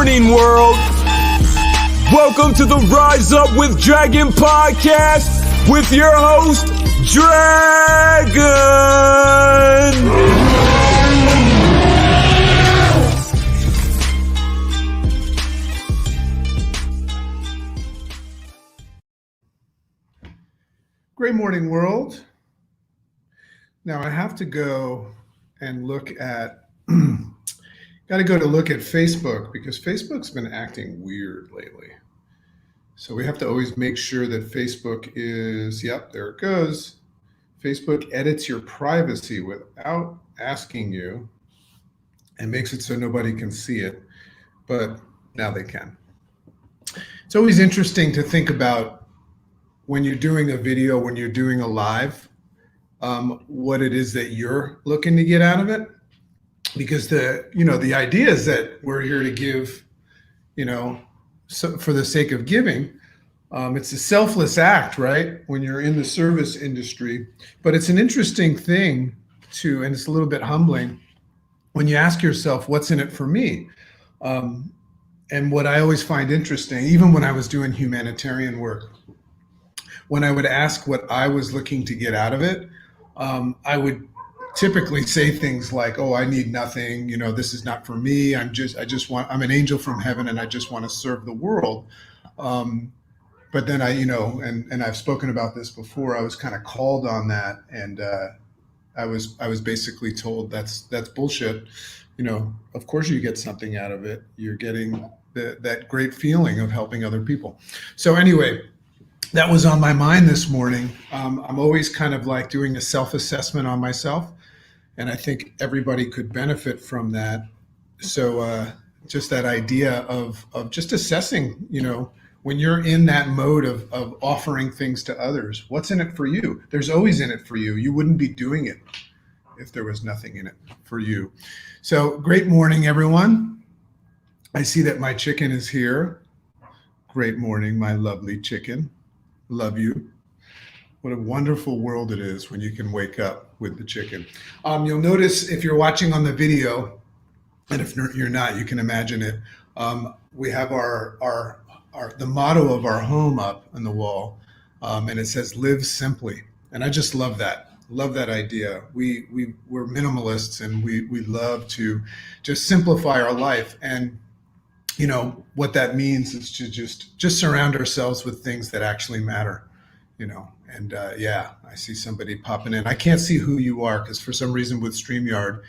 morning, world. Welcome to the Rise Up with Dragon podcast with your host, Dragon. Great morning, world. Now I have to go and look at look at Facebook because Facebook's been acting weird lately. So we have to always make sure that Facebook is, yep, there it goes. Facebook edits your privacy without asking you and makes it so nobody can see it, but now they can. It's always interesting to think about when you're doing a video, when you're doing a live, what it is that you're looking to get out of it. Because the idea is that we're here to give, so for the sake of giving. It's a selfless act, right? When you're in the service industry. But it's an interesting thing and it's a little bit humbling when you ask yourself, what's in it for me? And what I always find interesting, even when I was doing humanitarian work, when I would ask what I was looking to get out of it, I would typically say things like, oh, I need nothing, this is not for me. I'm an angel from heaven and I just want to serve the world. But then and I've spoken about this before, I was kind of called on that. And I was basically told that's bullshit. Of course you get something out of it. You're getting that great feeling of helping other people. So anyway, that was on my mind this morning. I'm always kind of like doing a self-assessment on myself. And I think everybody could benefit from that. So just that idea of just assessing, when you're in that mode of offering things to others, what's in it for you? There's always in it for you. You wouldn't be doing it if there was nothing in it for you. So great morning, everyone. I see that my chicken is here. Great morning, my lovely chicken. Love you. What a wonderful world it is when you can wake up with the chicken. You'll notice if you're watching on the video, and if you're not, you can imagine it. We have the motto of our home up on the wall, and it says "Live simply." And I just love that. Love that idea. We're minimalists, and we love to just simplify our life. And what that means is to just surround ourselves with things that actually matter. And I see somebody popping in. I can't see who you are because for some reason with StreamYard,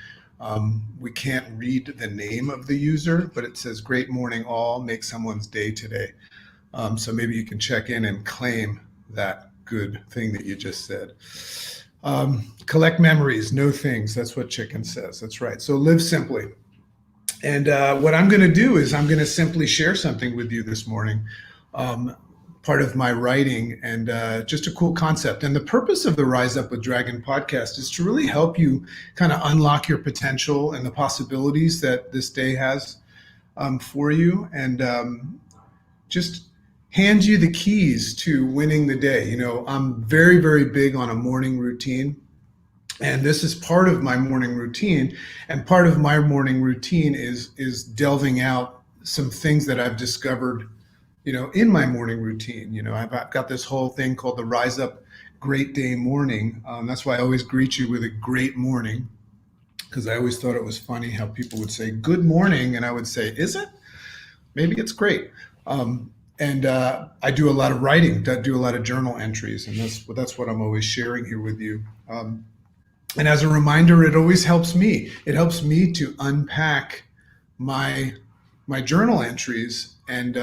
we can't read the name of the user, but it says, "Great morning all, make someone's day today." So maybe you can check in and claim that good thing that you just said. Collect memories, know things. That's what Chicken says. That's right. So live simply. And what I'm going to do is I'm going to simply share something with you this morning. Part of my writing and just a cool concept. And the purpose of the Rise Up with Dragon podcast is to really help you kind of unlock your potential and the possibilities that this day has for you, and just hand you the keys to winning the day. I'm very, very big on a morning routine. And this is part of my morning routine. And part of my morning routine is delving out some things that I've discovered in my morning routine. I've got this whole thing called the Rise Up Great Day Morning. That's why I always greet you with a great morning, because I always thought it was funny how people would say good morning, and I would say, is it? Maybe it's great. And I do a lot of writing, I do a lot of journal entries, and that's what I'm always sharing here with you. And as a reminder, it always helps me. It helps me to unpack my journal entries and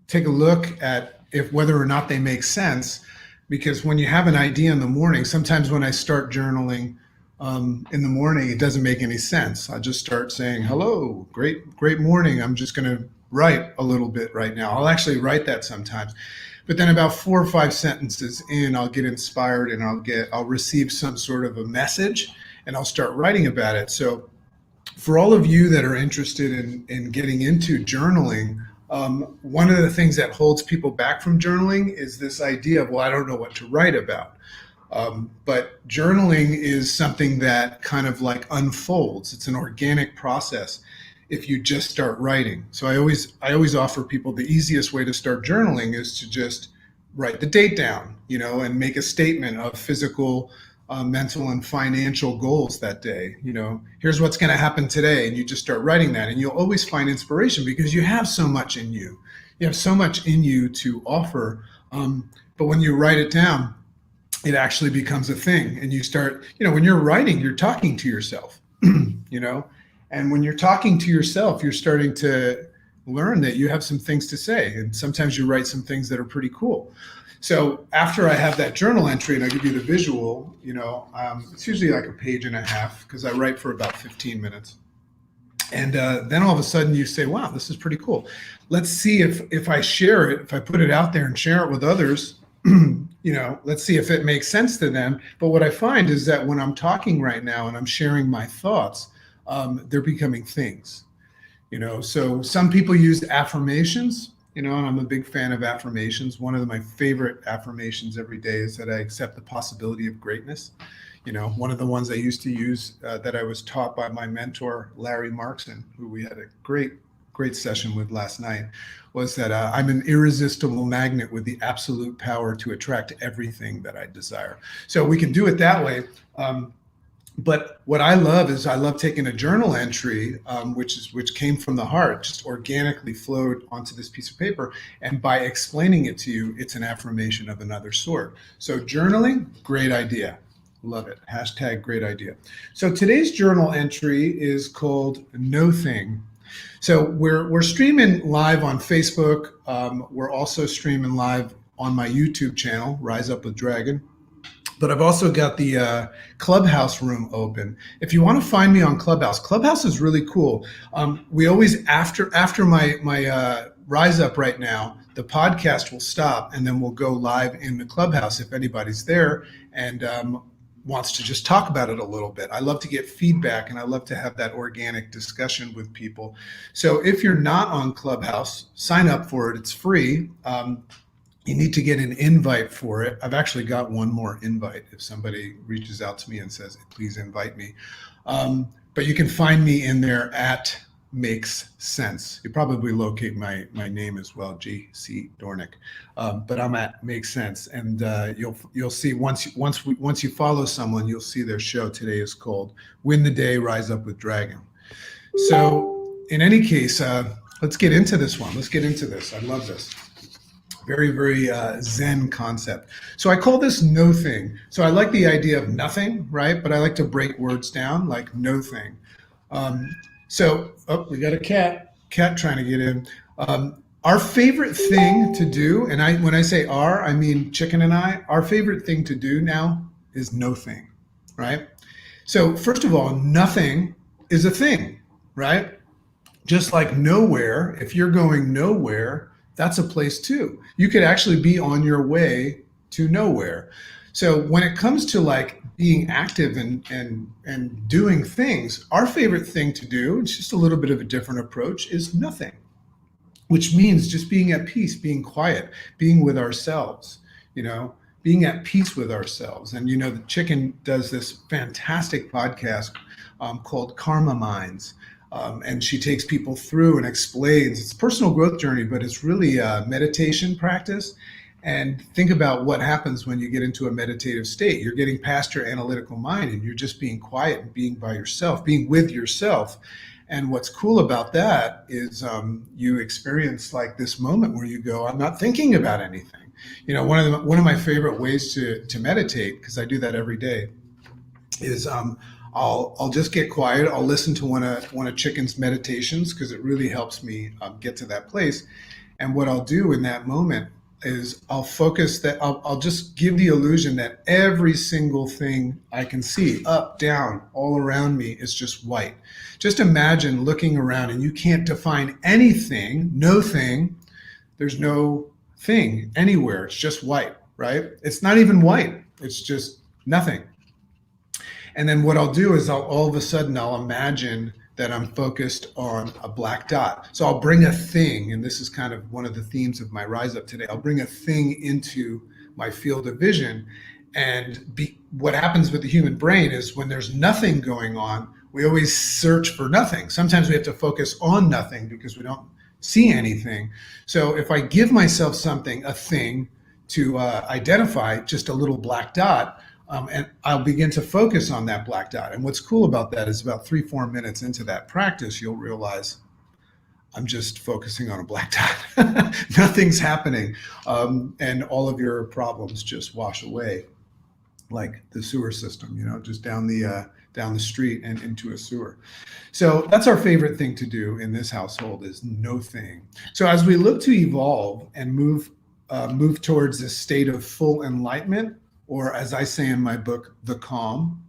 take a look at whether or not they make sense. Because when you have an idea in the morning, sometimes when I start journaling in the morning, it doesn't make any sense. I just start saying, hello, great morning. I'm just going to write a little bit right now. I'll actually write that sometimes. But then about 4 or 5 sentences in, I'll get inspired and I'll receive some sort of a message and I'll start writing about it. So for all of you that are interested in getting into journaling, one of the things that holds people back from journaling is this idea of, well, I don't know what to write about. But journaling is something that kind of like unfolds. It's an organic process. if you just start writing. So I always offer people the easiest way to start journaling is to just write the date down, and make a statement of physical, mental, and financial goals that day. Here's what's going to happen today, and you just start writing that, and you'll always find inspiration because you have so much in you. You have so much in you to offer, but when you write it down, it actually becomes a thing, and you start. When you're writing, you're talking to yourself. And when you're talking to yourself, you're starting to learn that you have some things to say. And sometimes you write some things that are pretty cool. So after I have that journal entry and I give you the visual, it's usually like a page and a half because I write for about 15 minutes. And then all of a sudden you say, wow, this is pretty cool. Let's see if I share it, if I put it out there and share it with others, let's see if it makes sense to them. But what I find is that when I'm talking right now and I'm sharing my thoughts, they're becoming things, so some people use affirmations, and I'm a big fan of affirmations. One of my favorite affirmations every day is that I accept the possibility of greatness. One of the ones I used to use that I was taught by my mentor, Larry Markson, who we had a great session with last night, was that I'm an irresistible magnet with the absolute power to attract everything that I desire. So we can do it that way. But what I love is I love taking a journal entry, which came from the heart, just organically flowed onto this piece of paper. And by explaining it to you, it's an affirmation of another sort. So journaling, great idea. Love it. Hashtag great idea. So today's journal entry is called No Thing. So we're streaming live on Facebook. We're also streaming live on my YouTube channel, Rise Up with Dragon. But I've also got the Clubhouse room open. If you want to find me on Clubhouse is really cool. We always, after my Rise Up right now, the podcast will stop and then we'll go live in the Clubhouse if anybody's there and wants to just talk about it a little bit. I love to get feedback and I love to have that organic discussion with people. So if you're not on Clubhouse, sign up for it. It's free. You need to get an invite for it. I've actually got one more invite if somebody reaches out to me and says, please invite me. But you can find me in there at Makes Sense. You probably locate my name as well, J.C. Dornick. But I'm at Makes Sense. And you'll see once you follow someone, you'll see their show today is called Win the Day, Rise Up with Dragon. So in any case, let's get into this one. Let's get into this. I love this. Very, very Zen concept. So I call this no thing. So I like the idea of nothing, right? But I like to break words down like no thing. We got a cat trying to get in. Our favorite thing to do, and when I say our, I mean Chicken and I, our favorite thing to do now is no thing, right? So first of all, nothing is a thing, right? Just like nowhere, if you're going nowhere, that's a place too. You could actually be on your way to nowhere. So when it comes to like being active and doing things, our favorite thing to do, it's just a little bit of a different approach, is nothing, which means just being at peace, being quiet, being with ourselves, being at peace with ourselves. And the Chicken does this fantastic podcast called Karma Minds. And she takes people through and explains it's a personal growth journey, but it's really a meditation practice. And think about what happens when you get into a meditative state. You're getting past your analytical mind and you're just being quiet and being by yourself, being with yourself. And what's cool about that is you experience like this moment where you go, I'm not thinking about anything. One of my favorite ways to meditate, because I do that every day, is I'll just get quiet. I'll listen to one of Chicken's meditations because it really helps me get to that place. And what I'll do in that moment is I'll focus that I'll just give the illusion that every single thing I can see, up, down, all around me, is just white. Just imagine looking around and you can't define anything, no thing. There's no thing anywhere. It's just white, right? It's not even white. It's just nothing. And then what I'll do is all of a sudden I'll imagine that I'm focused on a black dot. So I'll bring a thing, and this is kind of one of the themes of my Rise Up today. I'll bring a thing into my field of vision. And what happens with the human brain is when there's nothing going on, we always search for nothing. Sometimes we have to focus on nothing because we don't see anything. So if I give myself something, a thing to identify, just a little black dot, and I'll begin to focus on that black dot. And what's cool about that is about 3-4 minutes into that practice, you'll realize I'm just focusing on a black dot. Nothing's happening. And all of your problems just wash away like the sewer system, just down the street and into a sewer. So that's our favorite thing to do in this household is no thing. So as we look to evolve and move towards this state of full enlightenment, or as I say in my book, the calm,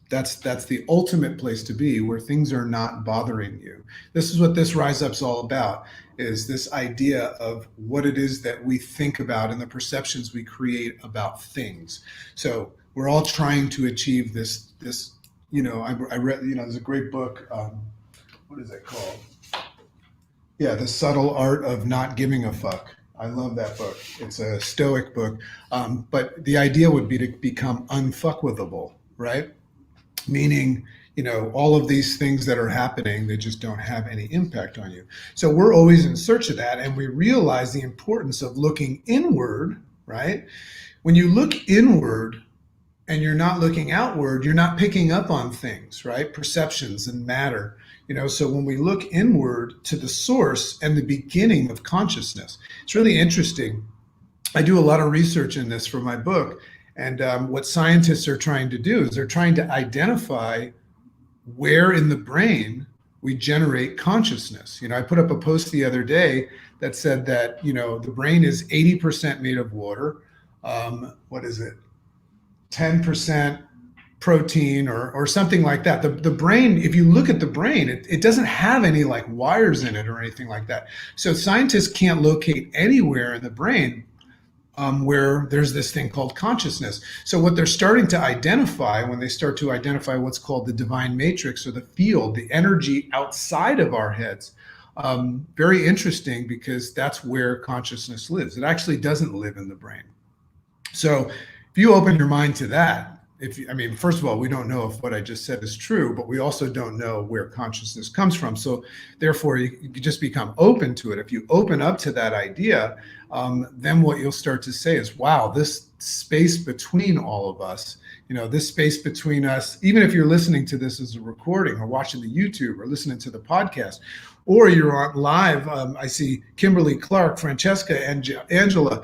that's the ultimate place to be, where things are not bothering you. This is what this Rise Up's all about, is this idea of what it is that we think about and the perceptions we create about things. So we're all trying to achieve this, I read, there's a great book, what is it called? Yeah, The Subtle Art of Not Giving a Fuck. I love that book. It's a Stoic book. But the idea would be to become unfuckwithable, right? Meaning, all of these things that are happening, they just don't have any impact on you. So we're always in search of that. And we realize the importance of looking inward, right? When you look inward and you're not looking outward, you're not picking up on things, right? Perceptions and matter. So when we look inward to the source and the beginning of consciousness, it's really interesting. I do a lot of research in this for my book. And what scientists are trying to do is they're trying to identify where in the brain we generate consciousness. I put up a post the other day that said that, the brain is 80% made of water. 10% protein or something like that. The brain, if you look at the brain, it doesn't have any like wires in it or anything like that. So scientists can't locate anywhere in the brain where there's this thing called consciousness. So what they're starting to identify when they start to identify what's called the divine matrix, or the field, the energy outside of our heads, very interesting, because that's where consciousness lives. It actually doesn't live in the brain. So if you open your mind to that, first of all, we don't know if what I just said is true, but we also don't know where consciousness comes from. So therefore, you just become open to it. If you open up to that idea, then what you'll start to say is, wow, this space between all of us, this space between us, even if you're listening to this as a recording or watching the YouTube or listening to the podcast, or you're on live, I see Kimberly, Clark, Francesca, and Angela,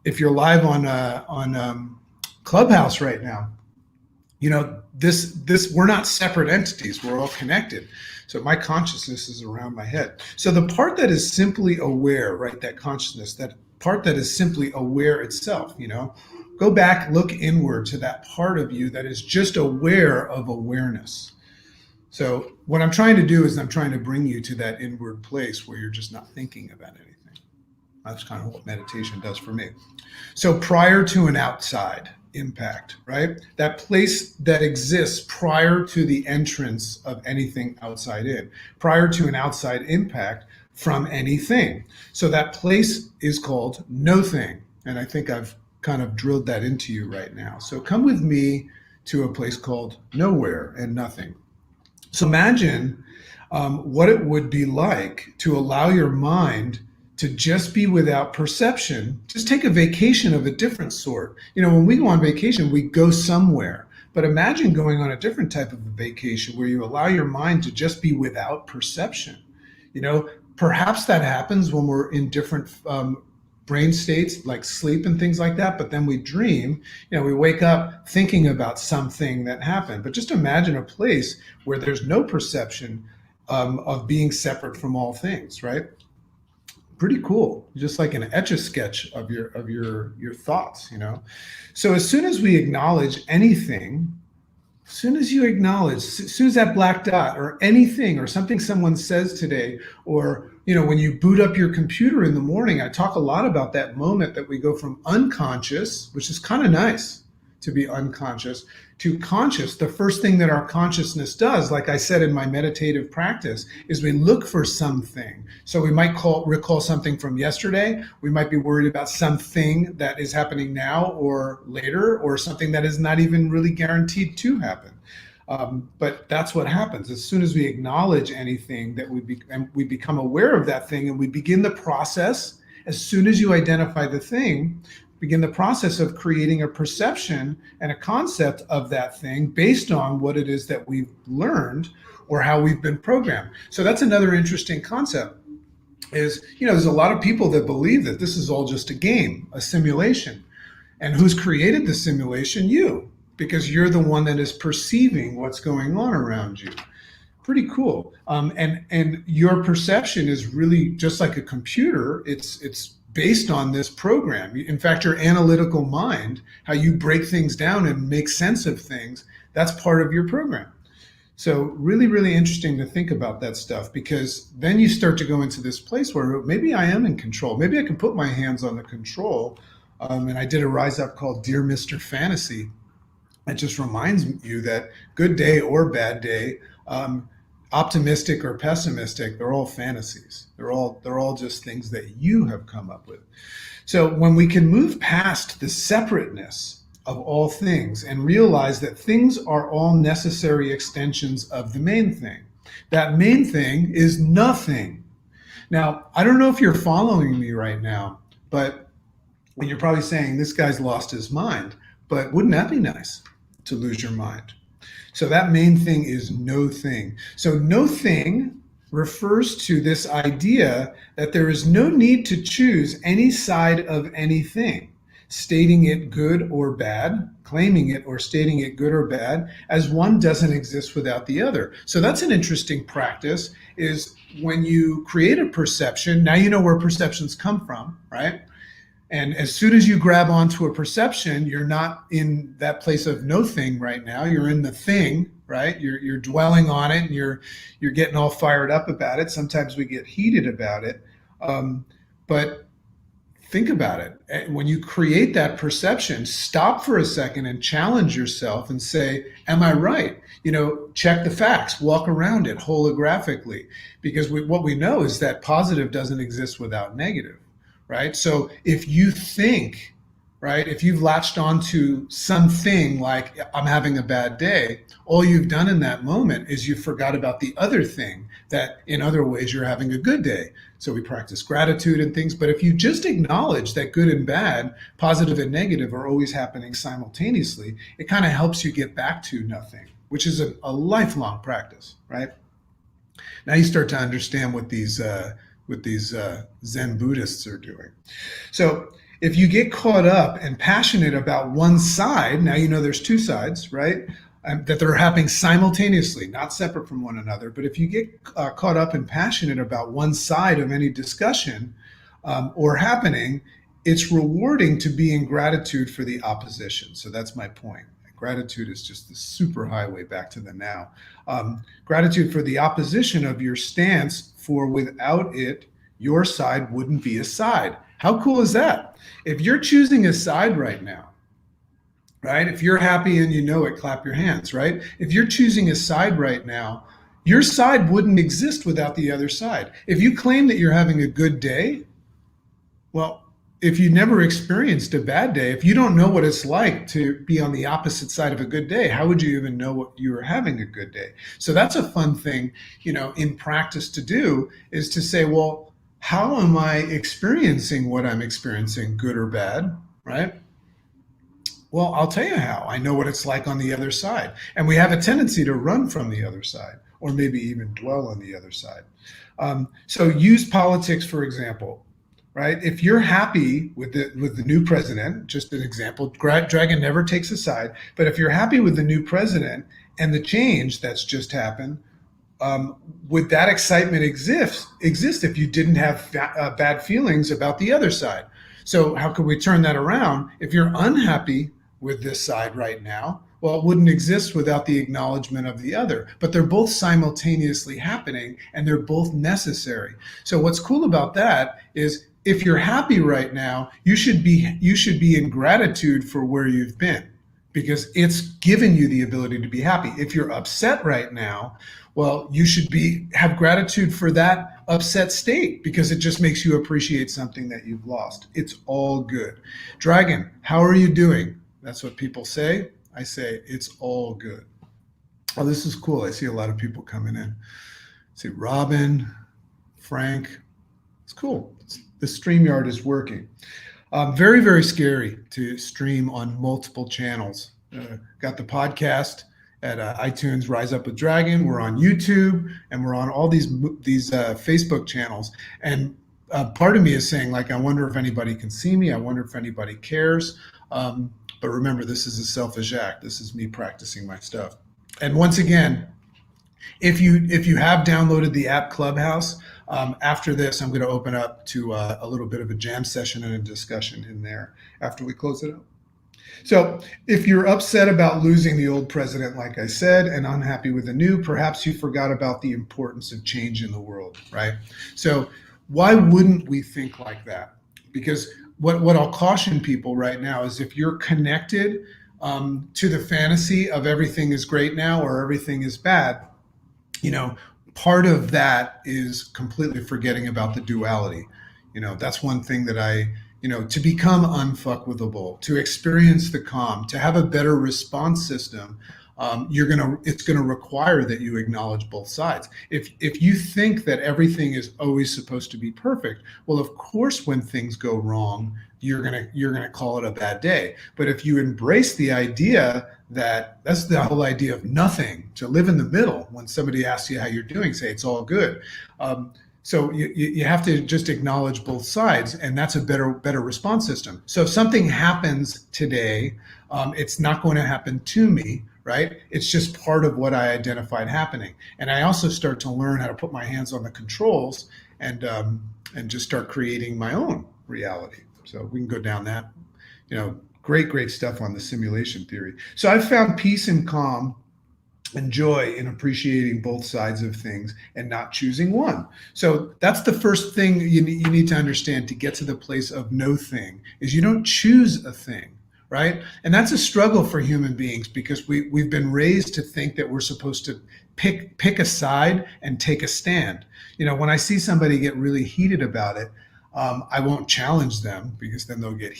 if you're live on Clubhouse right now, this we're not separate entities, we're all connected. So my consciousness is around my head. So the part that is simply aware, right, that consciousness, that part that is simply aware itself, go back, look inward to that part of you that is just aware of awareness. So what I'm trying to do is I'm trying to bring you to that inward place where you're just not thinking about anything. That's kind of what meditation does for me. So prior to an outside impact, right? That place that exists prior to the entrance of anything outside in, prior to an outside impact from anything. So that place is called no thing. And I think I've kind of drilled that into you right now. So come with me to a place called nowhere and nothing. So imagine what it would be like to allow your mind to just be without perception. Just take a vacation of a different sort. When we go on vacation, we go somewhere. But imagine going on a different type of a vacation where you allow your mind to just be without perception. Perhaps that happens when we're in different brain states, like sleep and things like that. But then we dream, we wake up thinking about something that happened. But just imagine a place where there's no perception of being separate from all things, right? Pretty cool, just like an etch-a-sketch of your thoughts, So as soon as we acknowledge anything, as soon as that black dot or anything or something someone says today, or when you boot up your computer in the morning, I talk a lot about that moment that we go from unconscious, which is kind of nice to be unconscious, to conscious. The first thing that our consciousness does, like I said in my meditative practice, is we look for something. So we might recall something from yesterday. We might be worried about something that is happening now or later, or something that is not even really guaranteed to happen. But that's what happens. As soon as we acknowledge anything that and we become aware of that thing and we begin the process, as soon as you identify the thing, begin the process of creating a perception and a concept of that thing based on what it is that we've learned or how we've been programmed. So that's another interesting concept is, there's a lot of people that believe that this is all just a game, a simulation. And who's created the simulation? You, because you're the one that is perceiving what's going on around you. Pretty cool. And your perception is really just like a computer. It's based on this program. In fact, your analytical mind, how you break things down and make sense of things, that's part of your program. So really, really interesting to think about that stuff, because then you start to go into this place where maybe I am in control. Maybe I can put my hands on the control. And I did a Rise Up called Dear Mr. Fantasy. It just reminds you that good day or bad day, optimistic or pessimistic, they're all fantasies. They're all just things that you have come up with. So when we can move past the separateness of all things and realize that things are all necessary extensions of the main thing, that main thing is nothing. Now, I don't know if you're following me right now, but and you're probably saying this guy's lost his mind, but wouldn't that be nice to lose your mind? So that main thing is no thing. So no thing refers to this idea that there is no need to choose any side of anything, stating it good or bad, claiming it or stating it good or bad, as one doesn't exist without the other. So that's an interesting practice, is when you create a perception, now you know where perceptions come from, right? And as soon as you grab onto a perception, you're not in that place of no thing right now. You're in the thing, right? You're dwelling on it, and you're getting all fired up about it. Sometimes we get heated about it, but think about it. When you create that perception, stop for a second and challenge yourself and say, am I right? Check the facts, walk around it holographically, because what we know is that positive doesn't exist without negative, right? So if you think, right, if you've latched onto something like I'm having a bad day, all you've done in that moment is you forgot about the other thing, that in other ways you're having a good day. So we practice gratitude and things, but if you just acknowledge that good and bad, positive and negative are always happening simultaneously, it kind of helps you get back to nothing, which is a lifelong practice, right? Now you start to understand what these Zen Buddhists are doing. So if you get caught up and passionate about one side, now you know there's two sides, right? That they're happening simultaneously, not separate from one another. But if you get caught up and passionate about one side of any discussion or happening, it's rewarding to be in gratitude for the opposition. So that's my point. Gratitude is just the super highway back to the now. Gratitude for the opposition of your stance, for without it, your side wouldn't be a side. How cool is that? If you're choosing a side right now, right? If you're happy and you know it, clap your hands, right? If you're choosing a side right now, your side wouldn't exist without the other side. If you claim that you're having a good day, well, if you never experienced a bad day, if you don't know what it's like to be on the opposite side of a good day, how would you even know what you were having a good day? So that's a fun thing, in practice to do, is to say, well, how am I experiencing what I'm experiencing, good or bad, right? Well, I'll tell you how. I know what it's like on the other side. And we have a tendency to run from the other side, or maybe even dwell on the other side. So use politics, for example. Right? If you're happy with the new president, just an example, Dragon never takes a side, but if you're happy with the new president and the change that's just happened, would that excitement exist if you didn't have bad feelings about the other side? So how can we turn that around? If you're unhappy with this side right now, well, it wouldn't exist without the acknowledgement of the other, but they're both simultaneously happening and they're both necessary. So what's cool about that is, if you're happy right now, you should be in gratitude for where you've been, because it's given you the ability to be happy. If you're upset right now, well, you should have gratitude for that upset state, because it just makes you appreciate something that you've lost. It's all good. Dragon, how are you doing? That's what people say. I say it's all good. Oh, this is cool. I see a lot of people coming in. See Robin, Frank. It's cool. The StreamYard is working. Very, very scary to stream on multiple channels. Got the podcast at iTunes, Rise Up with Dragon. We're on YouTube, and we're on all these Facebook channels. And part of me is saying, like, I wonder if anybody can see me. I wonder if anybody cares. But remember, this is a selfish act. This is me practicing my stuff. And once again, if you have downloaded the app Clubhouse, after this, I'm going to open up to a little bit of a jam session and a discussion in there after we close it up. So if you're upset about losing the old president, like I said, and unhappy with the new, perhaps you forgot about the importance of change in the world, right? So why wouldn't we think like that? Because what I'll caution people right now is if you're connected to the fantasy of everything is great now or everything is bad, part of that is completely forgetting about the duality. That's one thing that to become unfuckwithable, to experience the calm, to have a better response system, it's gonna require that you acknowledge both sides. If you think that everything is always supposed to be perfect, well, of course, when things go wrong, you're gonna call it a bad day. But if you embrace the idea that's the whole idea of nothing, to live in the middle. When somebody asks you how you're doing, say it's all good. So you have to just acknowledge both sides, and that's a better response system. So if something happens today, it's not going to happen to me, right? It's just part of what I identified happening. And I also start to learn how to put my hands on the controls and just start creating my own reality. So we can go down that, great stuff on the simulation theory. So I've found peace and calm and joy in appreciating both sides of things and not choosing one. So that's the first thing you need to understand to get to the place of no thing, is you don't choose a thing, right? And that's a struggle for human beings because we've been raised to think that we're supposed to pick a side and take a stand. When I see somebody get really heated about it, I won't challenge them because then they'll get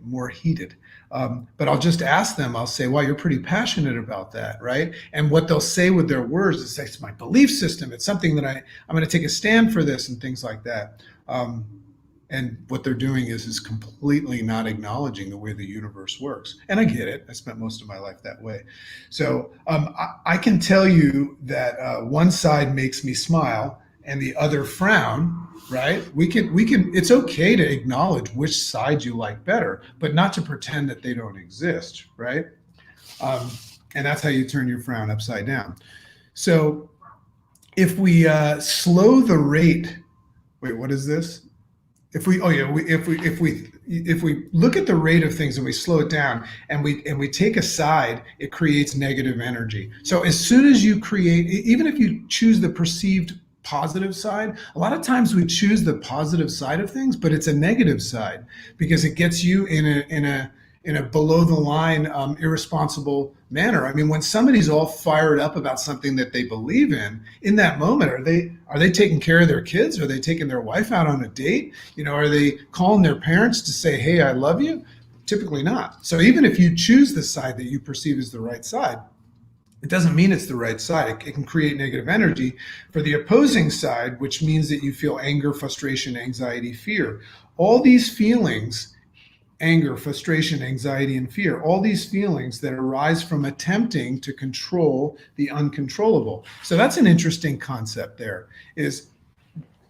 more heated. But I'll just ask them, I'll say, well, you're pretty passionate about that, right? And what they'll say with their words is, it's my belief system. It's something that I'm going to take a stand for this and things like that. And what they're doing is completely not acknowledging the way the universe works. And I get it. I spent most of my life that way. So I can tell you that one side makes me smile and the other frown, right? We can, it's okay to acknowledge which side you like better, but not to pretend that they don't exist, right? And that's how you turn your frown upside down. So if we slow the rate, wait, what is this? If we look at the rate of things and we slow it down and we take a side, it creates negative energy. So as soon as you create, even if you choose the perceived positive side, a lot of times we choose the positive side of things, but it's a negative side because it gets you in a below the line, irresponsible manner. I mean, when somebody's all fired up about something that they believe in that moment, are they taking care of their kids? Are they taking their wife out on a date? Are they calling their parents to say, hey, I love you? Typically not. So even if you choose the side that you perceive as the right side, it doesn't mean it's the right side. It can create negative energy for the opposing side, which means that you feel anger, frustration, anxiety, fear. All these feelings, anger, frustration, anxiety, and fear, all these feelings that arise from attempting to control the uncontrollable. So that's an interesting concept there, is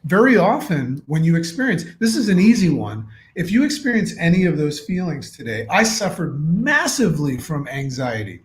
very often when you experience, this is an easy one, if you experience any of those feelings today, I suffered massively from anxiety.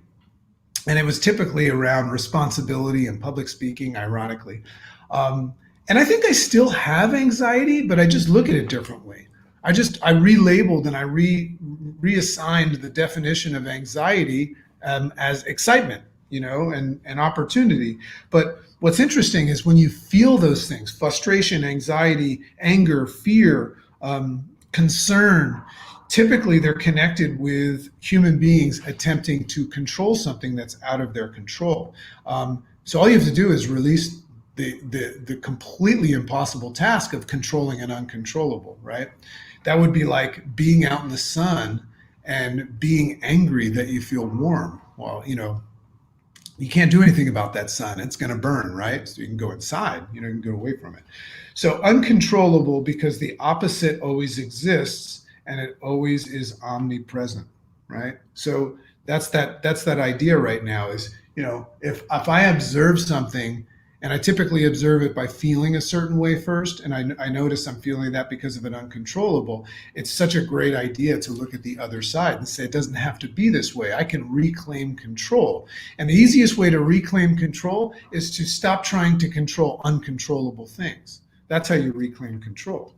And it was typically around responsibility and public speaking, ironically. And I think I still have anxiety, but I just look at it differently. I relabeled and I reassigned the definition of anxiety as excitement, and opportunity. But what's interesting is when you feel those things, frustration, anxiety, anger, fear, concern, typically they're connected with human beings attempting to control something that's out of their control. So all you have to do is release the completely impossible task of controlling an uncontrollable, right? That would be like being out in the sun and being angry that you feel warm. Well, you can't do anything about that sun. It's going to burn, right? So you can go inside, you can go away from it. So uncontrollable because the opposite always exists and it always is omnipresent, right? So that's that idea right now is, if I observe something, and I typically observe it by feeling a certain way first, and I notice I'm feeling that because of an uncontrollable, it's such a great idea to look at the other side and say, it doesn't have to be this way. I can reclaim control. And the easiest way to reclaim control is to stop trying to control uncontrollable things. That's how you reclaim control.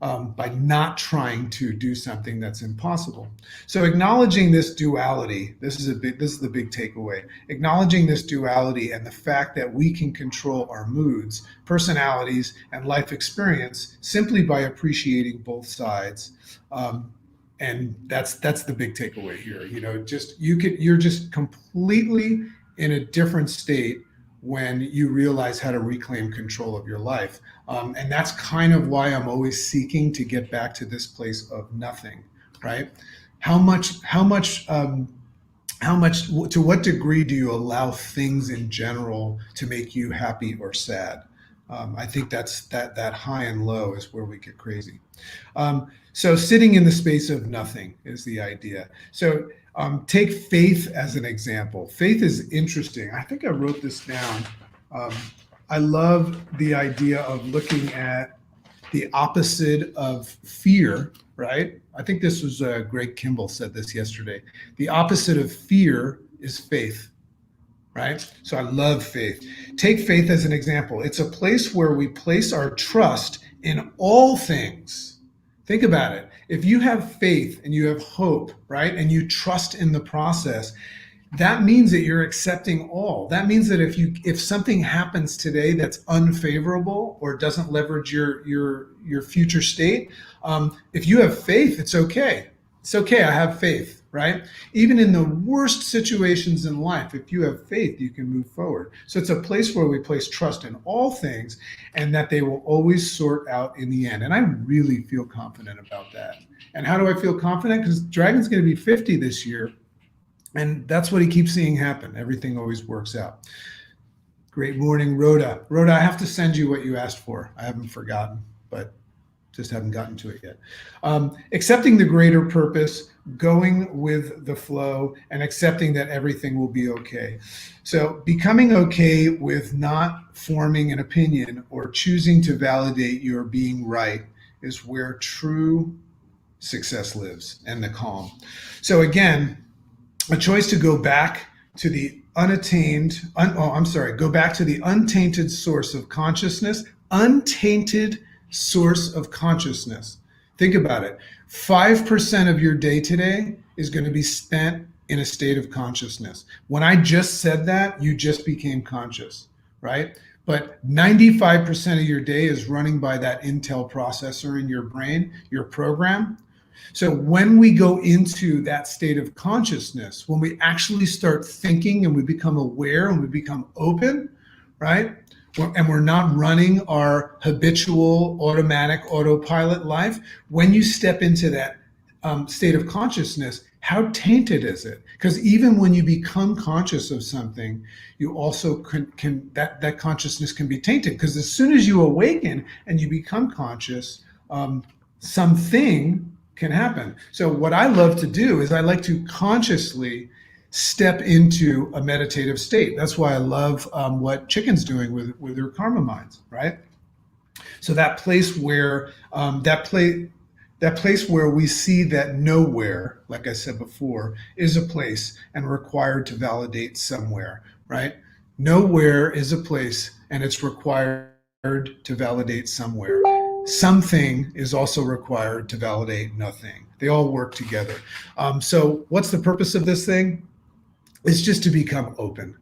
By not trying to do something that's impossible. So acknowledging this duality, this is the big takeaway. Acknowledging this duality and the fact that we can control our moods, personalities, and life experience simply by appreciating both sides. And that's the big takeaway here. You're just completely in a different state when you realize how to reclaim control of your life. And that's kind of why I'm always seeking to get back to this place of nothing, right? How much, to what degree do you allow things in general to make you happy or sad? I think that high and low is where we get crazy. So sitting in the space of nothing is the idea. So take faith as an example. Faith is interesting. I think I wrote this down. I love the idea of looking at the opposite of fear, right? I think this was Greg Kimball said this yesterday. The opposite of fear is faith, right? So I love faith. Take faith as an example. It's a place where we place our trust in all things. Think about it. If you have faith and you have hope, right, and you trust in the process, that means that you're accepting all. That means that if something happens today that's unfavorable or doesn't leverage your future state, if you have faith, it's okay. It's okay. I have faith, right? Even in the worst situations in life, if you have faith, you can move forward. So it's a place where we place trust in all things and that they will always sort out in the end. And I really feel confident about that. And how do I feel confident? Because Dragon's going to be 50 this year. And that's what he keeps seeing happen. Everything always works out. Great morning, Rhoda. Rhoda, I have to send you what you asked for. I haven't forgotten, but just haven't gotten to it yet. Accepting the greater purpose, going with the flow, and accepting that everything will be okay. So becoming okay with not forming an opinion or choosing to validate your being right is where true success lives, and the calm. So again, a choice to go back to the go back to the untainted source of consciousness, untainted source of consciousness. Think about it. 5% of your day today is going to be spent in a state of consciousness. When I just said that, you just became conscious, right? But 95% of your day is running by that Intel processor in your brain, your program. So when we go into that state of consciousness, when we actually start thinking and we become aware and we become open, right? And we're not running our habitual automatic autopilot life, when you step into that state of consciousness, how tainted is it? Because even when you become conscious of something, you also that consciousness can be tainted. Because as soon as you awaken and you become conscious, something can happen. So what I love to do is I like to consciously step into a meditative state. That's why I love what Chicken's doing with her karma minds, right? So that place where that place where we see that nowhere, like I said before, is a place and required to validate somewhere, right? Nowhere is a place and it's required to validate somewhere. Something is also required to validate nothing. They all work together. So what's the purpose of this thing? It's just to become open,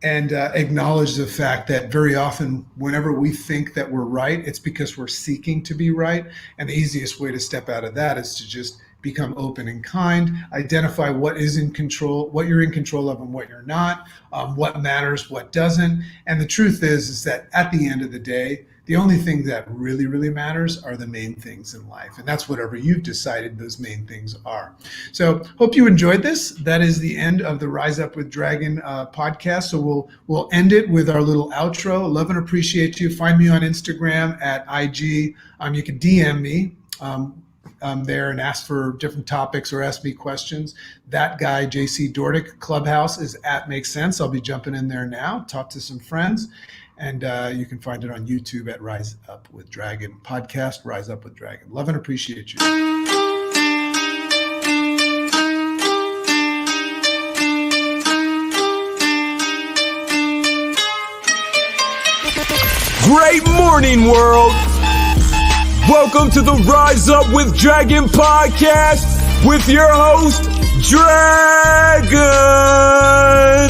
and acknowledge the fact that very often whenever we think that we're right, it's because we're seeking to be right. And the easiest way to step out of that is to just become open and kind, identify what is in control, what you're in control of and what you're not, what matters, what doesn't. And the truth is that at the end of the day, The only thing that really, really matters are the main things in life. And that's whatever you've decided those main things are. So hope you enjoyed this. That is the end of the Rise Up with Dragon podcast. So we'll end it with our little outro. Love and appreciate you. Find me on Instagram at IG. You can DM me there and ask for different topics or ask me questions. That guy, JC Dordick, Clubhouse is at Makes Sense. I'll be jumping in there now, talk to some friends. And you can find it on YouTube at Rise Up with Dragon podcast, Rise Up with Dragon. Love and appreciate you. Great morning, world. Welcome to the Rise Up with Dragon podcast with your host, Dragon.